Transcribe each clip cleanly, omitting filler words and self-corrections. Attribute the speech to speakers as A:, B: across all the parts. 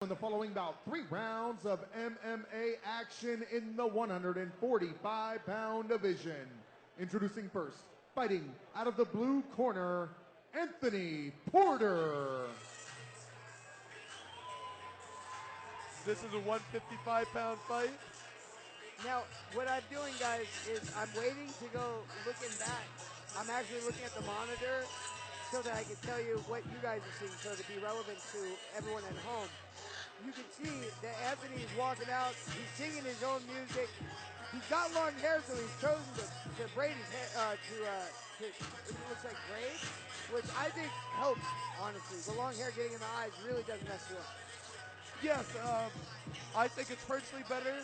A: In the following bout, 3 rounds of MMA action in the 145-pound division. Introducing first, fighting out of the blue corner, Anthony Porter.
B: This is a 155-pound fight.
C: Now, what I'm doing, guys, is I'm waiting to go looking back. I'm actually looking at the monitor so that I can tell you what you guys are seeing, so to be relevant to everyone at home. You can see that Anthony is walking out. He's singing his own music. He's got long hair, so he's chosen to braid his hair, it looks like gray, which I think helps, honestly. The long hair getting in the eyes really doesn't mess you up.
B: Yes, I think it's personally better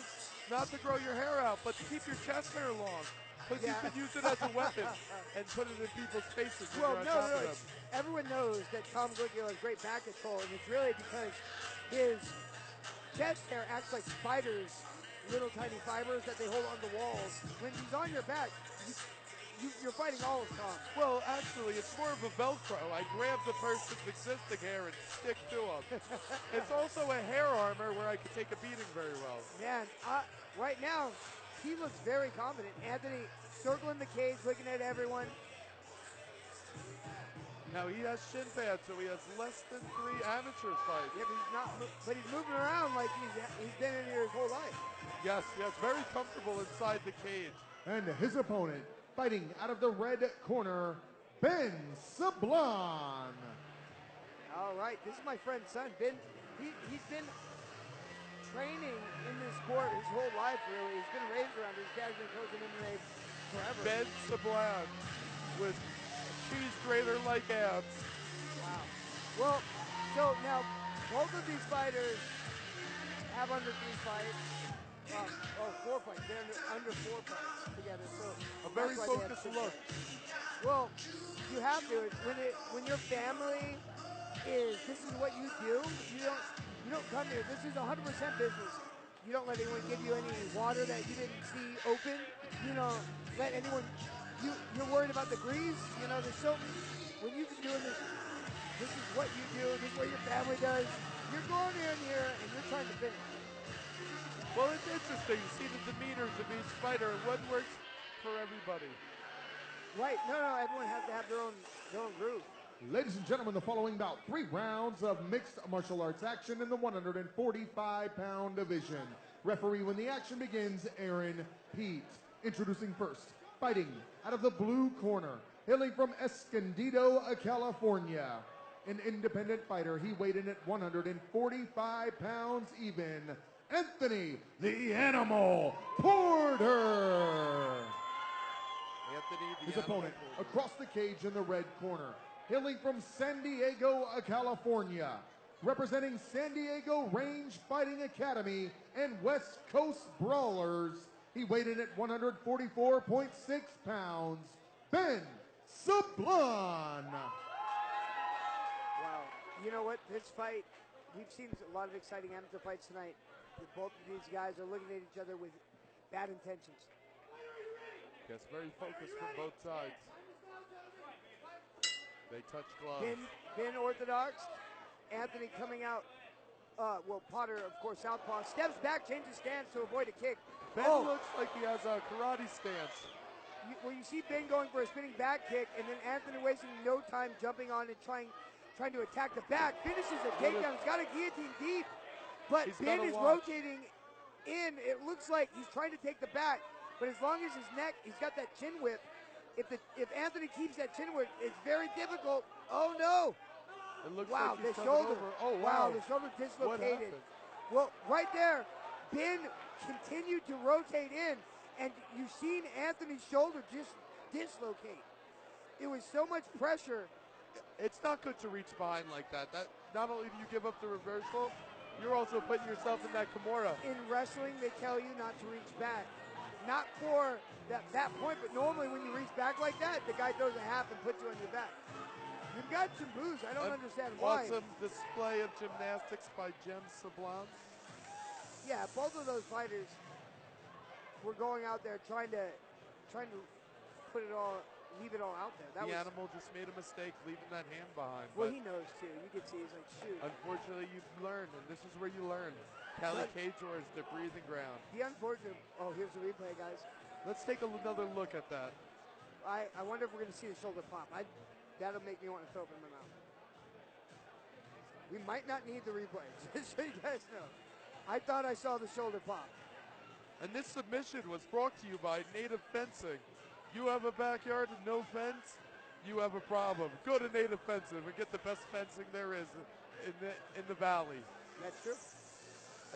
B: not to grow your hair out, but to keep your chest hair long. Because you can use it as a weapon and put it in people's faces when you're on top of them.
C: Everyone knows that Tom Glicchio has great back control, and it's really because his chest hair acts like spiders, little tiny fibers that they hold on the walls. When he's on your back, you're fighting all of Tom.
B: Well, actually, it's more of a Velcro. I grab the person's existing hair and stick to them. It's also a hair armor where I can take a beating very well.
C: Man, right now, he looks very confident. Anthony circling the cage, looking at everyone.
B: Now he has shin pads, so he has less than 3 amateur fights.
C: Yeah, but he's moving around like he's been in here his whole life.
B: Yes, very comfortable inside the cage.
A: And his opponent, fighting out of the red corner, Ben Sablan.
C: All right, this is my friend's son. Ben, he's been training in this sport his whole life, really. He's been raised around it. His dad's been coaching MMA forever.
B: Ben Sablan with cheese grater-like abs.
C: Wow. Well, so now both of these fighters have under 3 fights. 4 fights. They're under 4 fights together. So
B: a very focused look.
C: Well, you have to. When your family this is what you do. You don't come here. This is 100% business. You don't let anyone give you any water that you didn't see open. You don't let anyone. You're worried about the grease. You know, there's so. When you've been doing this, this is what you do. This is what your family does. You're going in here and you're trying to finish.
B: Well, it's interesting. You see the demeanors of each fighter. What works for everybody?
C: Right. No. Everyone has to have their own groove.
A: Ladies and gentlemen, the following bout, 3 rounds of mixed martial arts action in the 145-pound division. Referee when the action begins, Aaron Pete. Introducing first, fighting out of the blue corner, hailing from Escondido, California. An independent fighter, he weighed in at 145 pounds even. Anthony, the Animal Porter. His opponent, across the cage in the red corner, hailing from San Diego, California, representing San Diego Range Fighting Academy and West Coast Brawlers, he weighed in at 144.6 pounds, Ben Sablan.
C: Wow. You know what? This fight, we've seen a lot of exciting amateur fights tonight. Both of these guys are looking at each other with bad intentions.
B: Yes, very focused from both sides. They touch gloves.
C: Ben orthodox. Anthony coming out. Potter, of course, southpaw. Steps back, changes stance to avoid a kick.
B: Ben looks like he has a karate stance.
C: You see Ben going for a spinning back kick, and then Anthony wasting no time jumping on and trying to attack the back. Finishes a takedown. He's got a guillotine deep, but Ben is rotating in. It looks like he's trying to take the back, but as long as his neck, he's got that chin whip. If Anthony keeps that chin whip, it's very difficult. Oh no!
B: It looks
C: wow,
B: like he's
C: the shoulder.
B: over. Oh
C: wow, the shoulder dislocated. Well, right there, Ben continued to rotate in, and you've seen Anthony's shoulder just dislocate. It was so much pressure.
B: It's not good to reach behind like that. That not only do you give up the reversal, you're also putting yourself in that Kimura.
C: In wrestling, they tell you not to reach back. Not for that point, but normally when you reach back like that, the guy throws a half and puts you on your back. You've got some moves. I don't understand why.
B: Awesome display of gymnastics by Jem Sablan.
C: Yeah, both of those fighters were going out there trying to put it all leave it all out there.
B: The animal just made a mistake leaving that hand behind.
C: Well, he knows too. You can see he's like, shoot.
B: Unfortunately, you've learned, and this is where you learn. Cali Cajor is the breathing ground.
C: The unfortunate. Oh, here's the replay, guys.
B: Let's take another look at that.
C: I wonder if we're going to see the shoulder pop. That'll make me want to throw up in my mouth. We might not need the replay, just so you guys know. I thought I saw the shoulder pop.
B: And this submission was brought to you by Native Fencing. You have a backyard and no fence, you have a problem. Go to Native Fencing and get the best fencing there is in the valley.
C: That's true.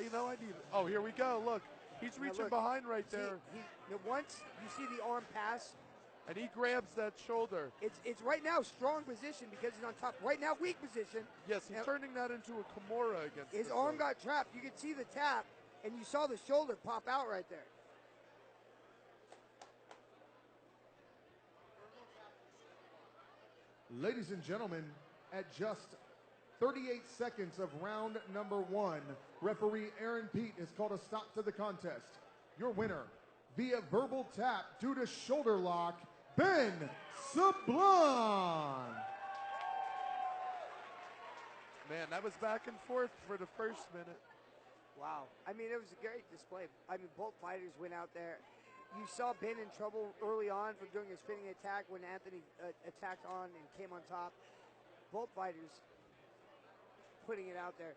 B: You know, I need it. Oh, here we go. Look, he's reaching behind right there.
C: Once you see the arm pass,
B: and he grabs that shoulder.
C: It's right now strong position because he's on top. Right now, weak position.
B: Yes, he's turning that into a Kimura against
C: his arm got trapped. You could see the tap, and you saw the shoulder pop out right there.
A: Ladies and gentlemen, at just 38 seconds of round number 1, referee Aaron Pete has called a stop to the contest. Your winner, via verbal tap due to shoulder lock, Ben Sablan.
B: Man, that was back and forth for the first minute.
C: Wow. I mean, it was a great display. I mean, both fighters went out there. You saw Ben in trouble early on from doing a spinning attack when Anthony attacked on and came on top. Both fighters putting it out there.